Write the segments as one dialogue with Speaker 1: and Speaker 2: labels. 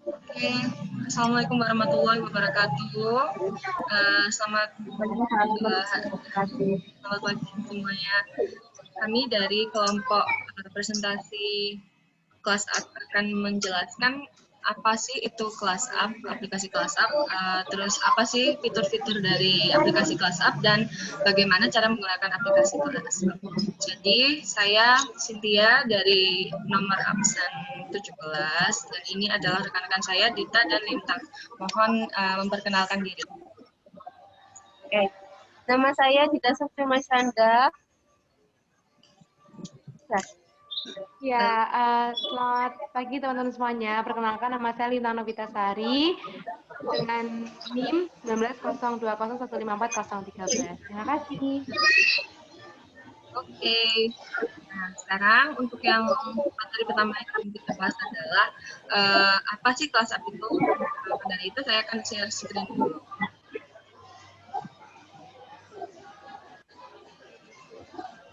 Speaker 1: Oke, Assalamualaikum warahmatullahi wabarakatuh. Selamat pagi semuanya. Kami dari kelompok presentasi kelas up akan menjelaskan apa sih itu kelas up, aplikasi kelas up, terus apa sih fitur-fitur dari aplikasi kelas up, dan bagaimana cara menggunakan aplikasi kelas up. Jadi saya Cynthia dari nomor absen 17, dan ini adalah rekan-rekan saya Dita dan Lintang. Mohon memperkenalkan diri.
Speaker 2: Oke, nama saya Dita Sofri Maisanda.
Speaker 3: Ya, selamat pagi teman-teman semuanya. Perkenalkan, nama saya Lintang Novitasari dengan NIM 190201540013. Terima kasih.
Speaker 1: Oke. Nah, sekarang untuk yang materi pertama yang akan kita bahas adalah apa sih kelas up itu? Dari itu saya akan share screen dulu.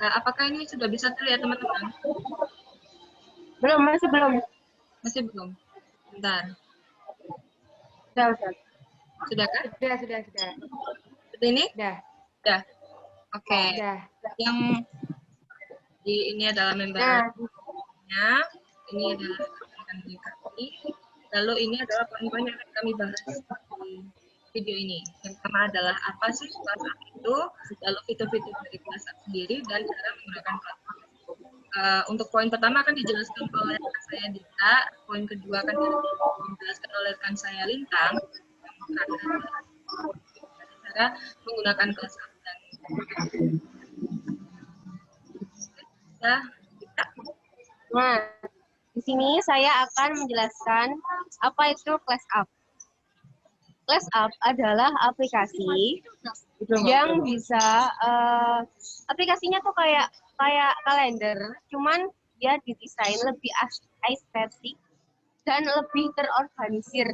Speaker 1: Apakah ini sudah bisa terlihat teman-teman?
Speaker 2: Belum, masih belum.
Speaker 1: Masih belum? Bentar.
Speaker 2: Sudah.
Speaker 1: Sudah kan?
Speaker 3: Sudah.
Speaker 1: Seperti ini?
Speaker 3: Sudah.
Speaker 1: Oke.
Speaker 3: Sudah.
Speaker 1: Yang ini adalah membernya. Ini adalah rekan kami. Lalu ini adalah poin-poin yang akan kami bahas di video ini. Yang pertama adalah apa sih kelas up itu, lalu fitur-fitur dari kelas up sendiri, dan cara menggunakan kelas up. Untuk poin pertama akan dijelaskan oleh rekan saya Dita, poin kedua akan dijelaskan oleh rekan saya Lintang, cara menggunakan kelas up.
Speaker 2: Nah, di sini saya akan menjelaskan apa itu Class Up. Class Up adalah aplikasi yang bisa aplikasinya tuh kayak kalender, cuman dia didesain lebih estetik dan lebih terorganisir.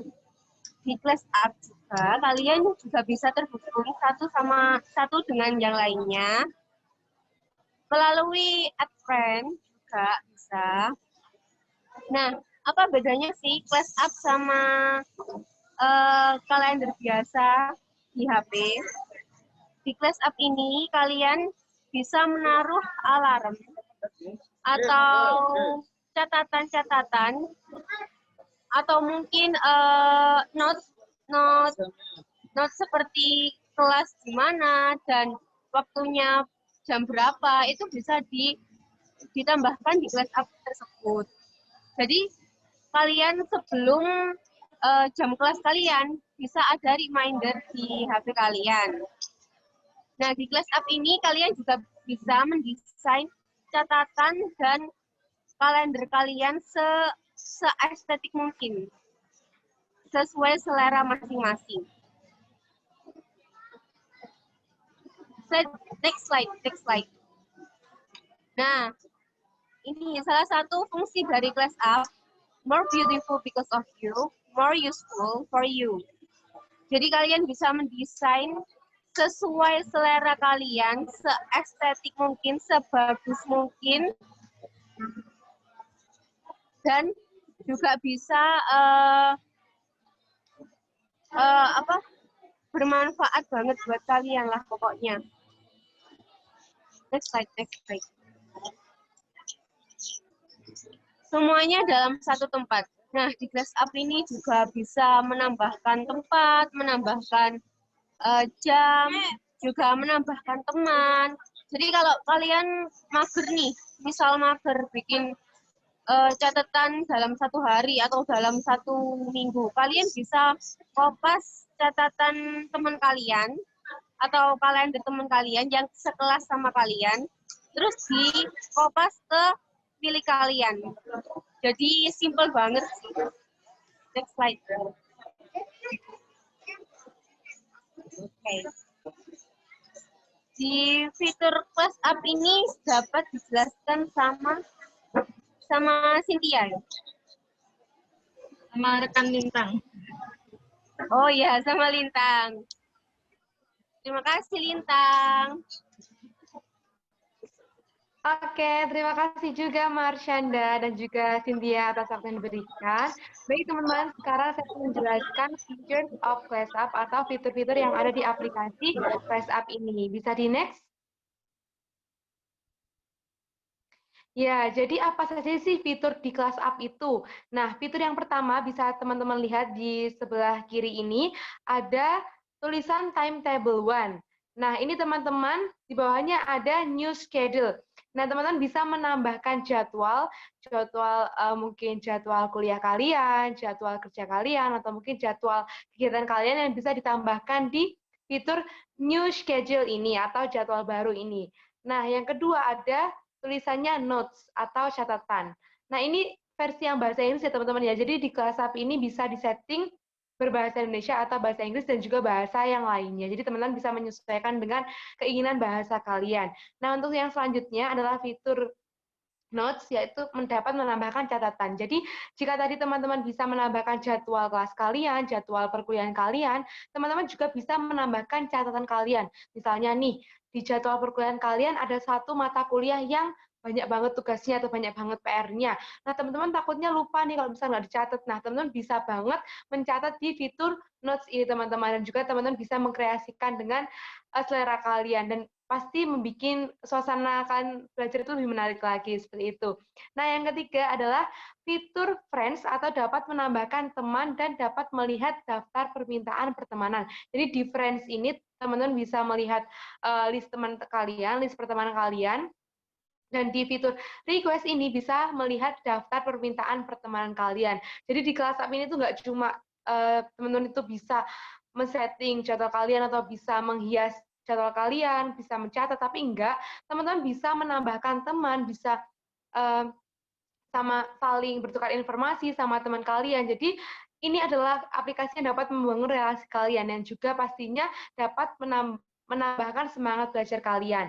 Speaker 2: Di Class Up juga kalian juga bisa terhubung satu dengan yang lainnya melalui add friend juga bisa. Nah, apa bedanya sih Class Up sama kalender biasa di HP? Di Class Up ini kalian bisa menaruh alarm atau catatan-catatan atau mungkin note seperti kelas di mana dan waktunya jam berapa, itu bisa ditambahkan di Class Up tersebut. Jadi kalian sebelum jam kelas kalian bisa ada reminder di HP kalian. Nah, di Class Up ini kalian juga bisa mendesain catatan dan kalender kalian se-estetik mungkin, sesuai selera masing-masing. Next slide. Nah, ini salah satu fungsi dari Class Up, more beautiful because of you, more useful for you. Jadi kalian bisa mendesain sesuai selera kalian, se-estetik mungkin, sebagus mungkin, dan juga bisa bermanfaat banget buat kalian lah pokoknya. Next slide. Semuanya dalam satu tempat. Nah, di Class Up ini juga bisa menambahkan tempat, menambahkan jam, juga menambahkan teman. Jadi kalau kalian mager nih, misal mager bikin catatan dalam satu hari atau dalam satu minggu, kalian bisa kopas catatan teman kalian atau kalender teman kalian yang sekelas sama kalian, terus di kopas ke milik kalian. Jadi simple banget sih. Next slide. Oke. Di fitur Class Up ini dapat dijelaskan sama Cynthia.
Speaker 1: Sama rekan Lintang.
Speaker 2: Oh iya, sama Lintang. Terima kasih Lintang.
Speaker 3: Oke, terima kasih juga Marshanda dan juga Cynthia atas waktu yang diberikan. Baik teman-teman, sekarang saya akan menjelaskan features of ClassUp atau fitur-fitur yang ada di aplikasi ClassUp ini. Bisa di next? Ya, jadi apa saja sih fitur di ClassUp itu? Nah, fitur yang pertama bisa teman-teman lihat di sebelah kiri ini, ada tulisan timetable one. Nah, ini teman-teman, di bawahnya ada new schedule. Nah, teman-teman bisa menambahkan mungkin jadwal kuliah kalian, jadwal kerja kalian, atau mungkin jadwal kegiatan kalian yang bisa ditambahkan di fitur new schedule ini atau jadwal baru ini. Nah, yang kedua ada tulisannya notes atau catatan. Nah, ini versi yang bahasa Inggris ya teman-teman ya. Jadi di kelas app ini bisa disetting berbahasa Indonesia atau bahasa Inggris dan juga bahasa yang lainnya. Jadi teman-teman bisa menyesuaikan dengan keinginan bahasa kalian. Nah, untuk yang selanjutnya adalah fitur notes, yaitu menambahkan catatan. Jadi, jika tadi teman-teman bisa menambahkan jadwal kelas kalian, jadwal perkuliahan kalian, teman-teman juga bisa menambahkan catatan kalian. Misalnya nih, di jadwal perkuliahan kalian ada satu mata kuliah yang banyak banget tugasnya atau banyak banget PR-nya. Nah, teman-teman takutnya lupa nih kalau misalnya nggak dicatat. Nah, teman-teman bisa banget mencatat di fitur notes ini, teman-teman. Dan juga teman-teman bisa mengkreasikan dengan selera kalian. Dan pasti membuat suasana kalian belajar itu lebih menarik lagi, seperti itu. Nah, yang ketiga adalah fitur friends atau dapat menambahkan teman dan dapat melihat daftar permintaan pertemanan. Jadi di friends ini teman-teman bisa melihat list teman kalian, list pertemanan kalian, dan di fitur request ini bisa melihat daftar permintaan pertemanan kalian. Jadi di kelas app ini tuh nggak cuma teman-teman itu bisa men-setting jadwal kalian atau bisa menghias jadwal kalian, bisa mencatat, tapi enggak, teman-teman bisa menambahkan teman, bisa uh, sama saling bertukar informasi sama teman kalian. Jadi ini adalah aplikasi yang dapat membangun relasi kalian dan juga pastinya dapat menambahkan semangat belajar kalian.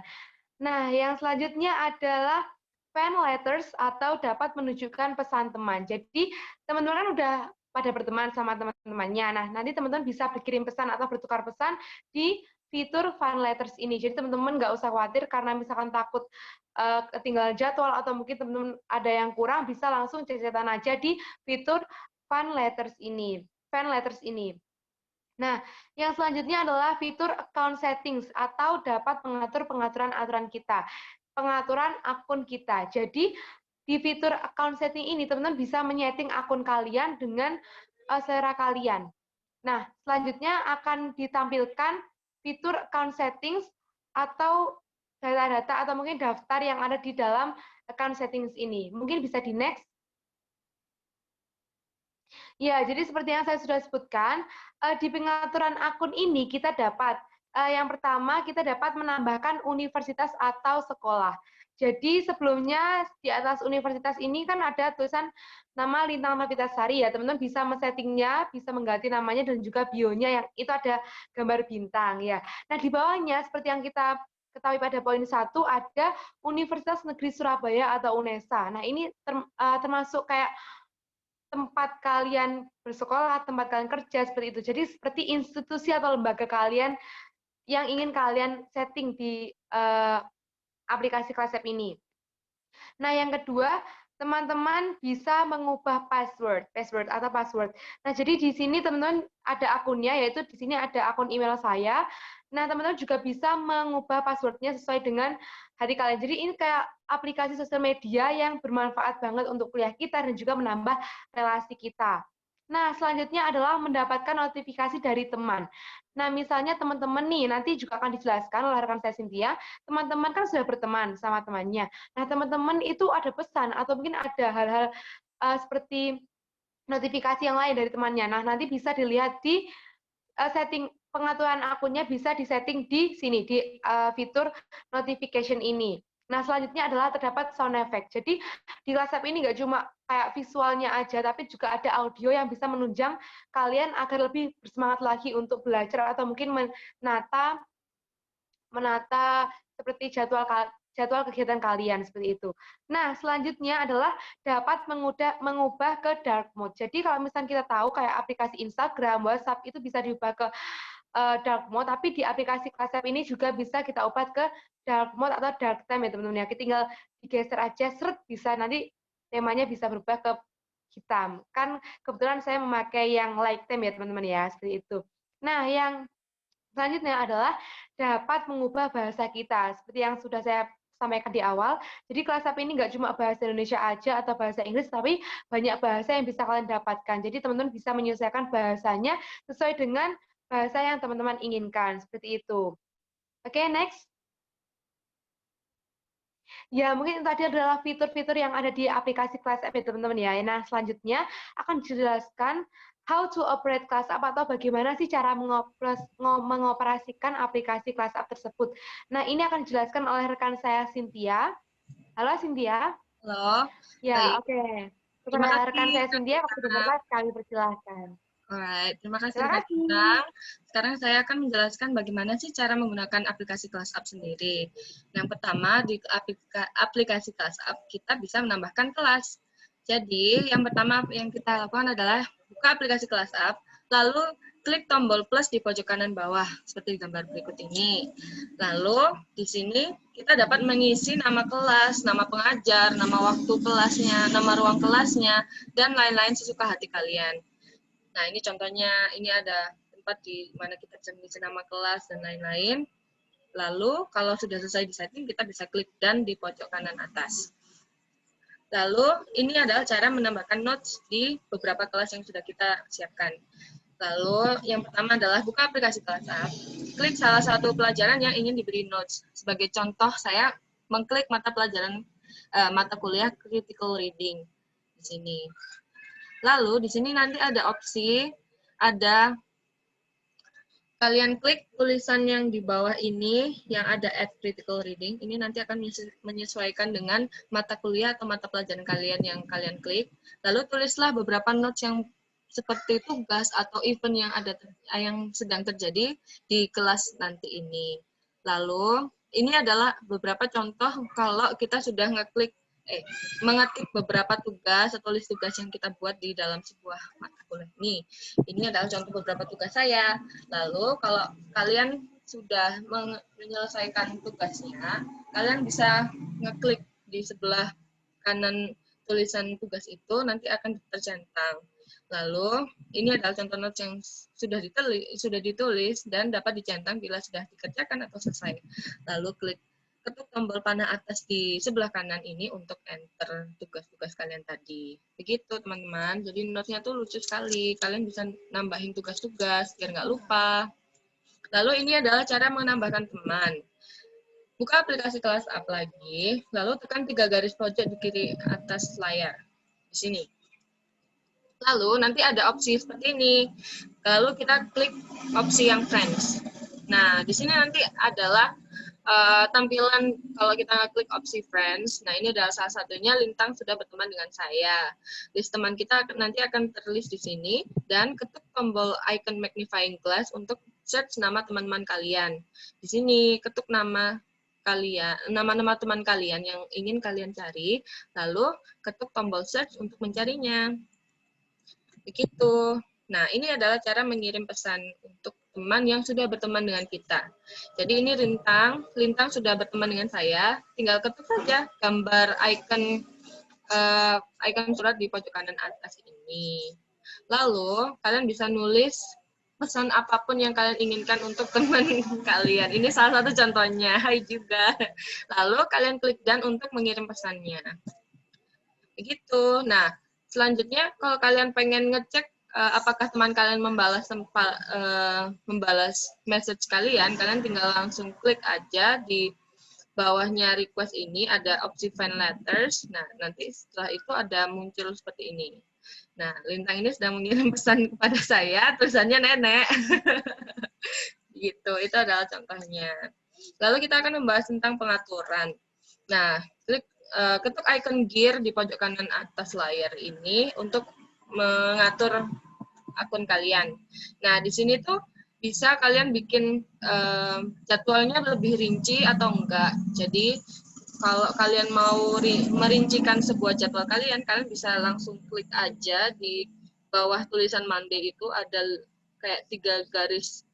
Speaker 3: Nah, yang selanjutnya adalah fan letters atau dapat menunjukkan pesan teman. Jadi, teman-teman kan udah pada berteman sama teman-temannya. Nah, nanti teman-teman bisa berkirim pesan atau bertukar pesan di fitur fan letters ini. Jadi, teman-teman nggak usah khawatir karena misalkan takut ketinggalan jadwal atau mungkin teman-teman ada yang kurang, bisa langsung cek-cekan aja di fitur fan letters ini. Fan letters ini. Nah, yang selanjutnya adalah fitur account settings atau dapat mengatur pengaturan-aturan kita, pengaturan akun kita. Jadi, di fitur account setting ini, teman-teman bisa menyeting akun kalian dengan selera kalian. Nah, selanjutnya akan ditampilkan fitur account settings atau data-data atau mungkin daftar yang ada di dalam account settings ini. Mungkin bisa di next. Ya, jadi seperti yang saya sudah sebutkan, di pengaturan akun ini kita dapat, yang pertama kita dapat menambahkan universitas atau sekolah. Jadi sebelumnya di atas universitas ini kan ada tulisan nama Lintang Novitasari ya, teman-teman bisa men-settingnya, bisa mengganti namanya dan juga bio-nya yang itu ada gambar bintang ya. Nah, di bawahnya seperti yang kita ketahui pada poin 1 ada Universitas Negeri Surabaya atau UNESA. Nah, ini termasuk kayak tempat kalian bersekolah, tempat kalian kerja, seperti itu. Jadi seperti institusi atau lembaga kalian yang ingin kalian setting di aplikasi ClassApp ini. Nah, yang kedua, teman-teman bisa mengubah password atau password. Nah, jadi di sini teman-teman ada akunnya, yaitu di sini ada akun email saya. Nah, teman-teman juga bisa mengubah passwordnya sesuai dengan hari kalian. Jadi ini kayak aplikasi sosial media yang bermanfaat banget untuk kuliah kita dan juga menambah relasi kita. Nah, selanjutnya adalah mendapatkan notifikasi dari teman. Nah, misalnya teman-teman nih, nanti juga akan dijelaskan oleh rekan saya Cynthia, teman-teman kan sudah berteman sama temannya. Nah, teman-teman itu ada pesan atau mungkin ada hal-hal seperti notifikasi yang lain dari temannya. Nah, nanti bisa dilihat di setting pengaturan akunnya, bisa disetting di sini, di fitur notification ini. Nah, selanjutnya adalah terdapat sound effect. Jadi, di WhatsApp ini nggak cuma kayak visualnya aja, tapi juga ada audio yang bisa menunjang kalian agar lebih bersemangat lagi untuk belajar atau mungkin menata seperti jadwal kegiatan kalian seperti itu. Nah, selanjutnya adalah dapat mengubah ke dark mode. Jadi kalau misalnya kita tahu kayak aplikasi Instagram, WhatsApp itu bisa diubah ke dark mode, tapi di aplikasi Kelas App ini juga bisa kita ubah ke dark mode atau dark theme ya teman-teman ya. Kita tinggal digeser aja, seret, bisa nanti temanya bisa berubah ke hitam. Kan kebetulan saya memakai yang light theme ya teman-teman ya, seperti itu. Nah, yang selanjutnya adalah dapat mengubah bahasa kita, seperti yang sudah saya sampaikan di awal. Jadi Kelas Up ini nggak cuma bahasa Indonesia aja atau bahasa Inggris, tapi banyak bahasa yang bisa kalian dapatkan. Jadi teman-teman bisa menyesuaikan bahasanya sesuai dengan bahasa yang teman-teman inginkan, seperti itu. Oke, next. Ya, mungkin itu tadi adalah fitur-fitur yang ada di aplikasi Kelas App ya teman-teman ya. Nah, selanjutnya akan dijelaskan how to operate Kelas App atau bagaimana sih cara mengoperasikan aplikasi Kelas App tersebut. Nah, ini akan dijelaskan oleh rekan saya Cynthia. Halo Cynthia.
Speaker 1: Halo.
Speaker 3: Ya,
Speaker 1: Baik.
Speaker 3: oke.
Speaker 1: Terima kasih,
Speaker 3: Rekan saya
Speaker 1: Kak
Speaker 3: Cynthia, waktu
Speaker 1: Tina.
Speaker 3: berapa kami persilahkan.
Speaker 1: Alright, terima kasih
Speaker 3: Terima
Speaker 1: Kak
Speaker 3: kasih.
Speaker 1: Tina. Sekarang saya akan menjelaskan bagaimana sih cara menggunakan aplikasi Kelas Up sendiri. Yang pertama, di aplikasi Kelas Up kita bisa menambahkan kelas. Jadi, yang pertama yang kita lakukan adalah buka aplikasi Kelas Up, lalu klik tombol plus di pojok kanan bawah, seperti di gambar berikut ini. Lalu, di sini kita dapat mengisi nama kelas, nama pengajar, nama waktu kelasnya, nama ruang kelasnya, dan lain-lain sesuka hati kalian. Nah, ini contohnya, ini ada tempat di mana kita bisa mengisi nama kelas dan lain-lain. Lalu, kalau sudah selesai di setting, kita bisa klik done di pojok kanan atas. Lalu, ini adalah cara menambahkan notes di beberapa kelas yang sudah kita siapkan. Lalu, yang pertama adalah buka aplikasi Kelas Up, klik salah satu pelajaran yang ingin diberi notes. Sebagai contoh, saya mengklik mata pelajaran mata kuliah Critical Reading di sini. Lalu di sini nanti ada opsi, ada kalian klik tulisan yang di bawah ini yang ada add critical reading. Ini nanti akan menyesuaikan dengan mata kuliah atau mata pelajaran kalian yang kalian klik. Lalu tulislah beberapa notes yang seperti tugas atau event yang sedang terjadi di kelas nanti ini. Lalu ini adalah beberapa contoh kalau kita sudah mengetik beberapa tugas atau list tugas yang kita buat di dalam sebuah mata kuliah ini. Ini adalah contoh beberapa tugas saya. Lalu kalau kalian sudah menyelesaikan tugasnya, kalian bisa ngeklik di sebelah kanan tulisan tugas itu, nanti akan tercentang. Lalu ini adalah contoh notes yang sudah ditulis dan dapat dicentang bila sudah dikerjakan atau selesai. Lalu ketuk tombol panah atas di sebelah kanan ini untuk enter tugas-tugas kalian tadi. Begitu teman-teman, jadi notes-nya tuh lucu sekali. Kalian bisa nambahin tugas-tugas biar nggak lupa. Lalu ini adalah cara menambahkan teman. Buka aplikasi Kelas Up lagi, lalu tekan 3 garis pojok di kiri atas layar. Di sini. Lalu nanti ada opsi seperti ini. Lalu kita klik opsi yang Friends. Nah, di sini nanti adalah tampilan kalau kita klik opsi Friends. Nah, ini adalah salah satunya Lintang sudah berteman dengan saya. List teman kita nanti akan terlist di sini dan ketuk tombol icon magnifying glass untuk search nama teman-teman kalian. Di sini ketuk nama teman kalian yang ingin kalian cari, lalu ketuk tombol search untuk mencarinya. Begitu. Nah, ini adalah cara mengirim pesan untuk teman yang sudah berteman dengan kita. Jadi ini Lintang sudah berteman dengan saya, tinggal ketuk saja gambar icon surat di pojok kanan atas ini. Lalu, kalian bisa nulis pesan apapun yang kalian inginkan untuk teman kalian. Ini salah satu contohnya, hai juga. Lalu, kalian klik done untuk mengirim pesannya. Begitu. Nah, selanjutnya, kalau kalian pengen ngecek apakah teman kalian membalas message kalian tinggal langsung klik aja di bawahnya request ini, ada opsi find letters. Nah, nanti setelah itu ada muncul seperti ini. Nah, Lintang ini sedang mengirim pesan kepada saya, tulisannya nenek. Gitu, itu adalah contohnya. Lalu kita akan membahas tentang pengaturan. Nah, ketuk icon gear di pojok kanan atas layar ini untuk mengatur akun kalian. Nah, di sini tuh bisa kalian bikin jadwalnya lebih rinci atau enggak. Jadi, kalau kalian mau merincikan sebuah jadwal kalian bisa langsung klik aja di bawah tulisan Monday itu ada kayak 3 garis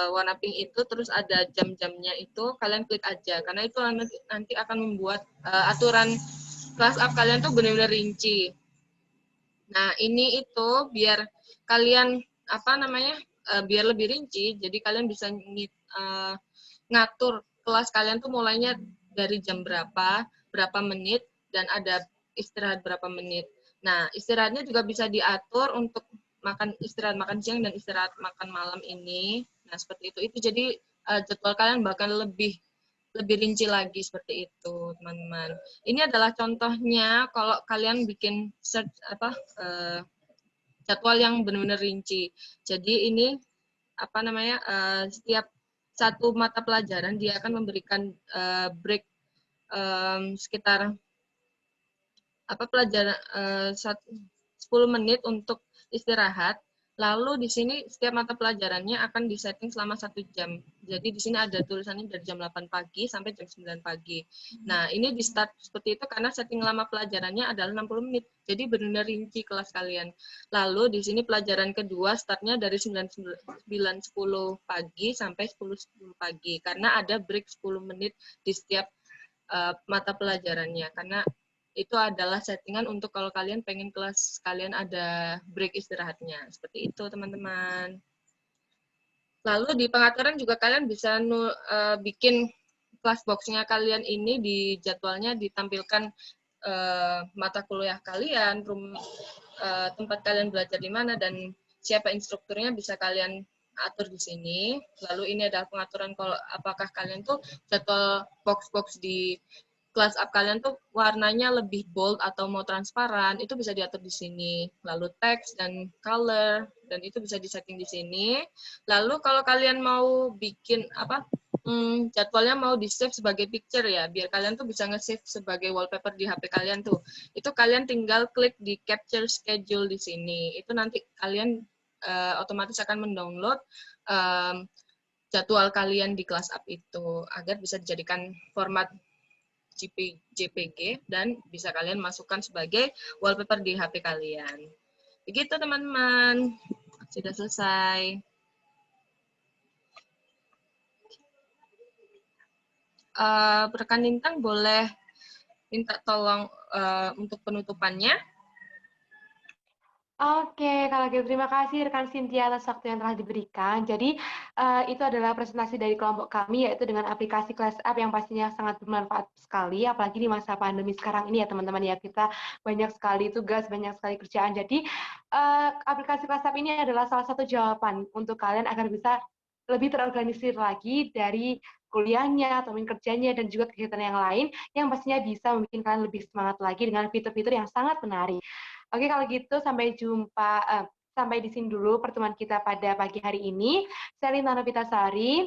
Speaker 1: warna pink itu, terus ada jam-jamnya itu, kalian klik aja, karena itu nanti akan membuat aturan kelas up kalian tuh benar-benar rinci. Nah, ini itu biar kalian biar lebih rinci, jadi kalian bisa ngatur kelas kalian tuh mulainya dari jam berapa menit, dan ada istirahat berapa menit. Nah, istirahatnya juga bisa diatur untuk istirahat makan siang dan istirahat makan malam ini. Nah, seperti itu. Itu jadi jadwal kalian bakal lebih rinci lagi seperti itu, teman-teman. Ini adalah contohnya kalau kalian bikin search jadwal yang benar-benar rinci. Jadi ini setiap satu mata pelajaran dia akan memberikan break sekitar pelajaran 10 menit untuk istirahat. Lalu di sini setiap mata pelajarannya akan disetting selama 1 jam. Jadi di sini ada tulisannya dari jam 8 pagi sampai jam 9 pagi. Nah, ini di start seperti itu karena setting lama pelajarannya adalah 60 menit. Jadi benar-benar rinci kelas kalian. Lalu di sini pelajaran kedua startnya dari 9.10 pagi sampai 10.10 pagi. Karena ada break 10 menit di setiap mata pelajarannya. Karena itu adalah settingan untuk kalau kalian pengen kelas kalian ada break istirahatnya. Seperti itu, teman-teman. Lalu di pengaturan juga kalian bisa bikin kelas box-nya kalian ini di jadwalnya ditampilkan mata kuliah kalian, tempat kalian belajar di mana, dan siapa instrukturnya bisa kalian atur di sini. Lalu ini adalah pengaturan kalau apakah kalian tuh jadwal box-box di kelas up kalian tuh warnanya lebih bold atau mau transparan, itu bisa diatur di sini. Lalu teks dan color, dan itu bisa disetting di sini. Lalu kalau kalian mau bikin jadwalnya mau di-save sebagai picture ya, biar kalian tuh bisa nge-save sebagai wallpaper di HP kalian tuh. Itu kalian tinggal klik di capture schedule di sini. Itu nanti kalian otomatis akan mendownload jadwal kalian di kelas up itu agar bisa dijadikan format JPG dan bisa kalian masukkan sebagai wallpaper di HP kalian. Begitu, teman-teman. Sudah selesai. Rekan Lintang boleh minta tolong untuk penutupannya.
Speaker 3: Oke, kalau gitu terima kasih rekan Cynthia atas waktu yang telah diberikan. Jadi itu adalah presentasi dari kelompok kami, yaitu dengan aplikasi Class Up yang pastinya sangat bermanfaat sekali, apalagi di masa pandemi sekarang ini ya teman-teman ya, kita banyak sekali tugas, banyak sekali kerjaan. Jadi aplikasi Class Up ini adalah salah satu jawaban untuk kalian agar bisa lebih terorganisir lagi dari kuliahnya, atau kerjanya, dan juga kegiatan yang lain, yang pastinya bisa membuat kalian lebih semangat lagi dengan fitur-fitur yang sangat menarik. Oke, kalau gitu sampai di sini dulu pertemuan kita pada pagi hari ini. Saya Lintang Novitasari,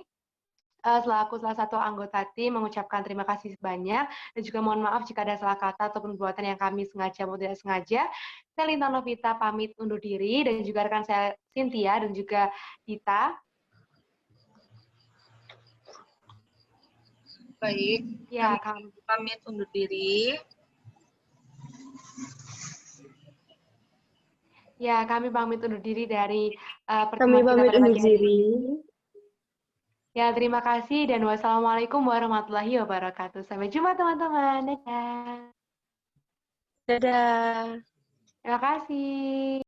Speaker 3: selaku salah satu anggota tim mengucapkan terima kasih banyak, dan juga mohon maaf jika ada salah kata ataupun perbuatan yang kami sengaja maupun tidak sengaja. Saya Lintang Novita pamit undur diri, dan juga rekan saya Cynthia dan juga Dita.
Speaker 1: Baik,
Speaker 3: Ya,
Speaker 1: kami pamit undur diri.
Speaker 3: Ya, kami pamit undur diri dari pertemuan kita pada pagi hari ini. Ya, terima kasih dan wassalamualaikum warahmatullahi wabarakatuh. Sampai jumpa teman-teman. Dadah.
Speaker 2: Dadah.
Speaker 3: Terima kasih.